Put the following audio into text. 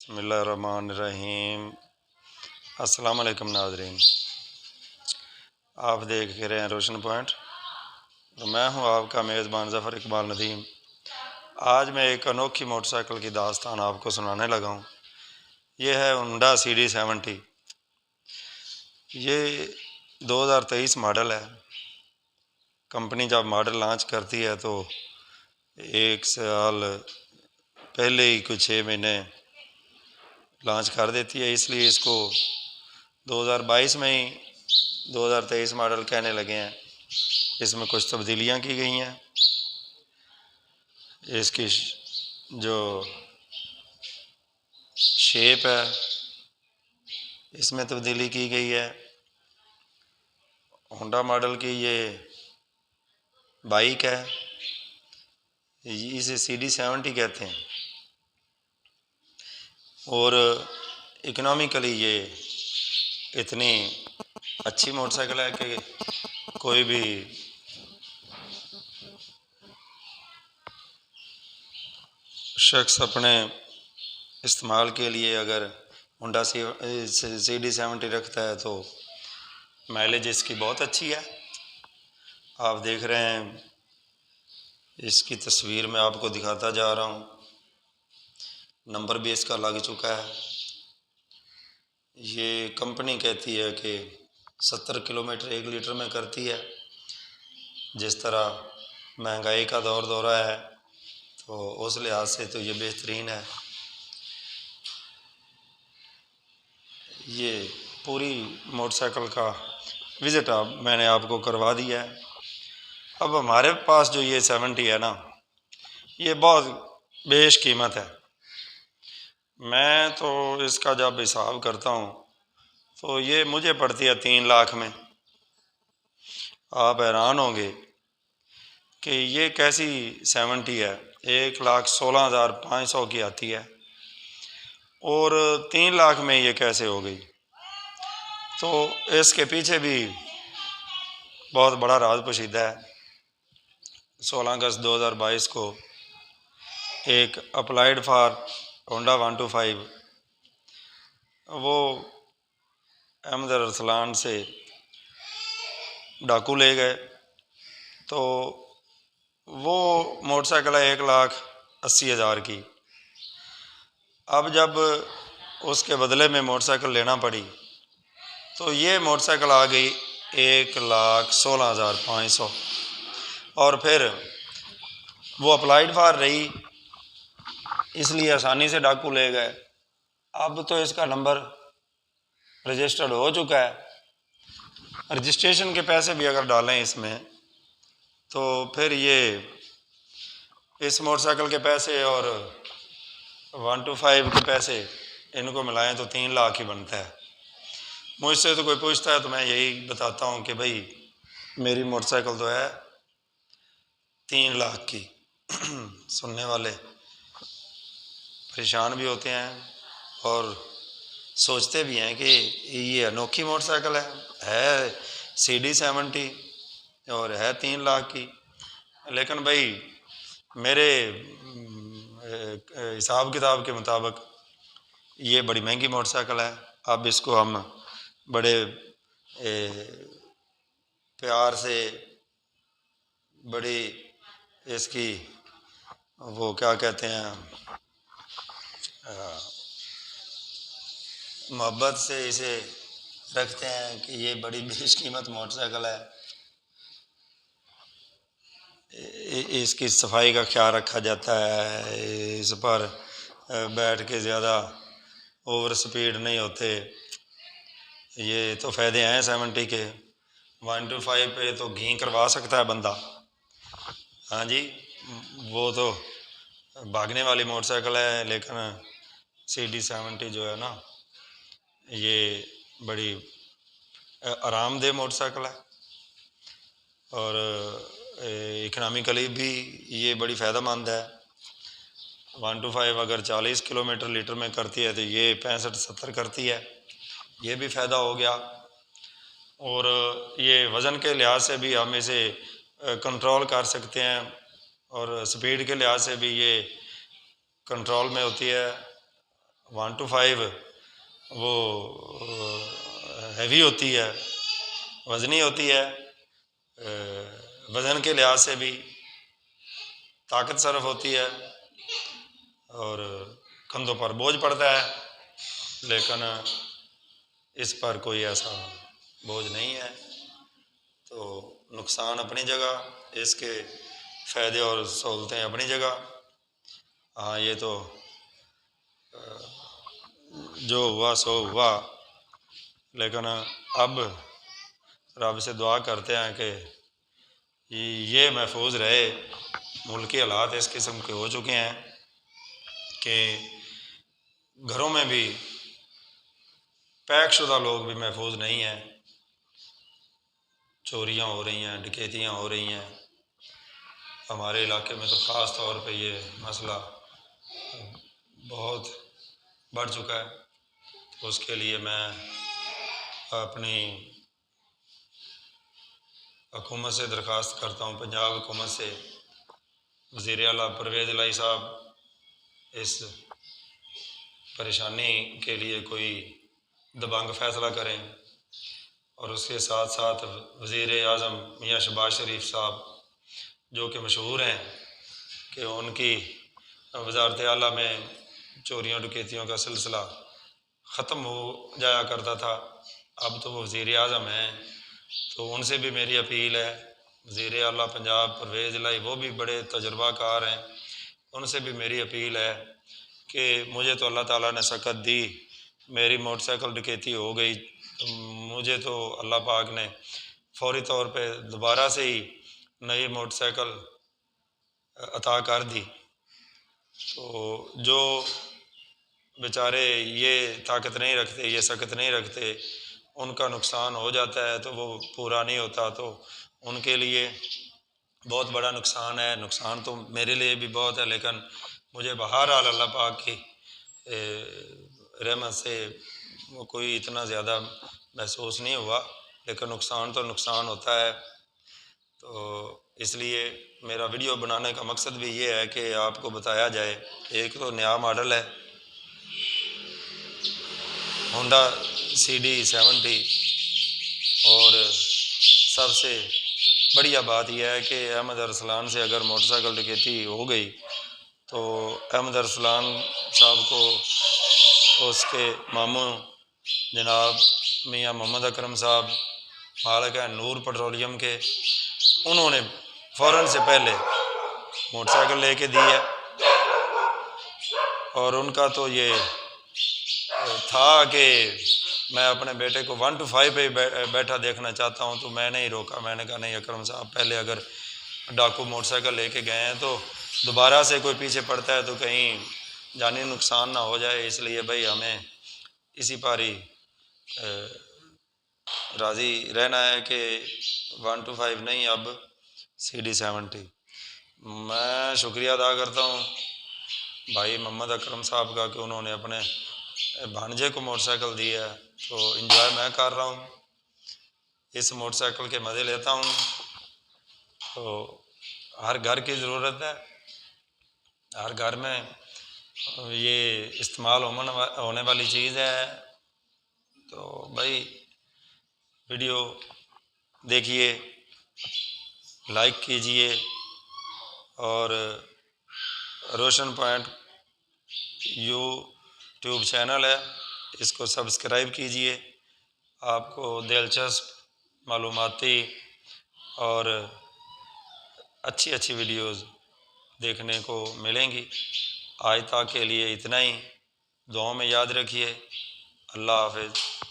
बिस्मिल्लाहिर्रहमानिर्रहीम। अस्सलाम वालेकुम नाज़रीन, आप देख रहे हैं रोशन पॉइंट। तो मैं हूं आपका मेज़बान ज़फ़र इकबाल नदीम। आज मैं एक अनोखी मोटरसाइकिल की दास्तान आपको सुनाने लगा हूं। ये है होंडा CD70। ये 2023 मॉडल है। कंपनी जब मॉडल लॉन्च करती है तो एक साल पहले ही कुछ 6 महीने लॉन्च कर देती है, इसलिए इसको 2022 में ही 2023 मॉडल कहने लगे हैं। इसमें कुछ तब्दीलियां की गई हैं। इसकी जो शेप है इसमें तब्दीली की गई है। होंडा मॉडल की ये बाइक है, इसे CD70 कहते हैं। और इकोनॉमिकली ये इतनी अच्छी मोटरसाइकिल है कि कोई भी शख्स अपने इस्तेमाल के लिए अगर होंडा CD70 रखता है तो माइलेज इसकी बहुत अच्छी है। आप देख रहे हैं, इसकी तस्वीर मैं आपको दिखाता जा रहा हूँ। नंबर भी इसका लग चुका है। ये कंपनी कहती है कि 70 किलोमीटर 1 लीटर में करती है। जिस तरह महंगाई का दौर है तो उस लिहाज से तो ये बेहतरीन है। ये पूरी मोटरसाइकिल का विज़िट मैंने आपको करवा दिया है। अब हमारे पास जो ये 70 है ना, ये बहुत बेश कीमत है। मैं तो इसका जब हिसाब करता हूँ तो ये मुझे पड़ती है 3 लाख में। आप हैरान होंगे कि ये कैसी 70 है। 1,16,500 की आती है और 3 लाख में ये कैसे हो गई। तो इसके पीछे भी बहुत बड़ा राज पोशीदा है। 16 अगस्त 2022 को एक अप्लाइड फॉर होंडा 125 वो अहमद अरसलान से डाकू ले गए। तो वो मोटरसाइकिल है 1,80,000 की। अब जब उसके बदले में मोटरसाइकिल लेना पड़ी तो ये मोटरसाइकिल आ गई 1,16,500 और फिर वो अप्लाइड फॉर रही, इसलिए आसानी से डाकू ले गए। अब तो इसका नंबर रजिस्टर्ड हो चुका है। रजिस्ट्रेशन के पैसे भी अगर डालें इसमें तो फिर ये इस मोटरसाइकिल के पैसे और 125 के पैसे इनको मिलाएं तो 3 लाख ही बनता है। मुझसे तो कोई पूछता है तो मैं यही बताता हूँ कि भाई मेरी मोटरसाइकिल तो है 3 लाख की। सुनने वाले परेशान भी होते हैं और सोचते भी हैं कि ये अनोखी मोटरसाइकिल है CD70 और है 3 लाख की। लेकिन भाई मेरे हिसाब किताब के मुताबिक ये बड़ी महंगी मोटरसाइकिल है। अब इसको हम बड़े प्यार से बड़ी इसकी वो क्या कहते हैं मोहब्बत से इसे रखते हैं कि ये बड़ी बेशकीमत मोटरसाइकिल है। इसकी सफाई का ख्याल रखा जाता है। इस पर बैठ के ज़्यादा ओवर स्पीड नहीं होते। ये तो फ़ायदे हैं 70 के। 125 पे तो घी करवा सकता है बंदा। हाँ जी, वो तो भागने वाली मोटरसाइकिल है। लेकिन CD70 जो है ना, ये बड़ी आरामदेह मोटरसाइकिल है और इकनॉमिकली भी ये बड़ी फ़ायदेमंद है। 125 अगर 40 किलोमीटर लीटर में करती है तो ये 65-70 करती है। ये भी फ़ायदा हो गया। और ये वज़न के लिहाज से भी हम इसे कंट्रोल कर सकते हैं और स्पीड के लिहाज से भी ये कंट्रोल में होती है। 1 to 5 वो हैवी होती है, वज़नी होती है, वज़न के लिहाज से भी ताकत सरफ होती है और कंधों पर बोझ पड़ता है, लेकिन इस पर कोई ऐसा बोझ नहीं है। तो नुकसान अपनी जगह, इसके फ़ायदे और सहूलतें अपनी जगह। हाँ, ये तो जो हुआ सो हुआ, लेकिन अब रब से दुआ करते हैं कि ये महफूज रहे। मुल्की हालात इस किस्म के हो चुके हैं कि घरों में भी पैकशुदा लोग भी महफूज नहीं हैं, चोरियां हो रही हैं, डकैतियां हो रही हैं। हमारे इलाके में तो ख़ास तौर पे ये मसला बहुत बढ़ चुका है। तो उसके लिए मैं अपनी हुकूमत से दरख्वास्त करता हूँ, पंजाब हुकूमत से, वज़ीर आला परवेज़ इलाही साहब इस परेशानी के लिए कोई दबंग फ़ैसला करें। और उसके साथ साथ वज़ीर आज़म मियाँ शहबाज शरीफ साहब, जो कि मशहूर हैं कि उनकी वज़ारत आला में चोरियों डकैतियों का सिलसिला ख़त्म हो जाया करता था, अब तो वो वज़ीर आज़म हैं। तो उनसे भी मेरी अपील है, वज़ीर आला पंजाब परवेज़ इलाही वो भी बड़े तजुर्बाकार हैं, उनसे भी मेरी अपील है कि मुझे तो अल्लाह ताला ने सकत दी, मेरी मोटरसाइकिल डकैती हो गई, तो मुझे तो अल्लाह पाक ने फौरी तौर पे दोबारा से ही नई मोटरसाइकिल अता कर दी। तो जो बेचारे ये ताकत नहीं रखते, ये सकत नहीं रखते, उनका नुकसान हो जाता है तो वो पूरा नहीं होता, तो उनके लिए बहुत बड़ा नुकसान है। नुकसान तो मेरे लिए भी बहुत है, लेकिन मुझे बहरहाल अल्लाह पाक की रहमत से वो कोई इतना ज़्यादा महसूस नहीं हुआ, लेकिन नुकसान तो नुकसान होता है। तो इसलिए मेरा वीडियो बनाने का मकसद भी ये है कि आपको बताया जाए। एक तो नया मॉडल है होंडा CD70, और सबसे बढ़िया बात यह है कि अहमद अरसलान से अगर मोटरसाइकिल डकैती हो गई तो अहमद अरसलान साहब को उसके मामू जनाब मियाँ मोहम्मद अकरम साहब, मालिक है नूर पेट्रोलियम के, उन्होंने फ़ौरन से पहले मोटरसाइकिल लेके दी है। और उनका तो ये था कि मैं अपने बेटे को 1 to 5 पे बैठा देखना चाहता हूँ, तो मैंने ही रोका। मैंने कहा नहीं अकरम साहब, पहले अगर डाकू मोटरसाइकिल लेके गए हैं तो दोबारा से कोई पीछे पड़ता है तो कहीं जानी नुकसान ना हो जाए, इसलिए भाई हमें इसी पर ही राज़ी रहना है कि 1 to 5 नहीं, अब CD70। मैं शुक्रिया अदा करता हूँ भाई मोहम्मद अकरम साहब का कि उन्होंने अपने भांजे को मोटरसाइकिल दी है, तो इन्जॉय मैं कर रहा हूँ, इस मोटरसाइकिल के मज़े लेता हूँ। तो हर घर की ज़रूरत है, हर घर में ये इस्तेमाल होने वाली चीज़ है। तो भाई वीडियो देखिए, लाइक कीजिए, और रोशन पॉइंट यूट्यूब चैनल है, इसको सब्सक्राइब कीजिए। आपको दिलचस्प मालूमाती और अच्छी अच्छी वीडियोज़ देखने को मिलेंगी। आज तक के लिए इतना ही, दुआओं में याद रखिए। अल्लाह हाफ़िज़।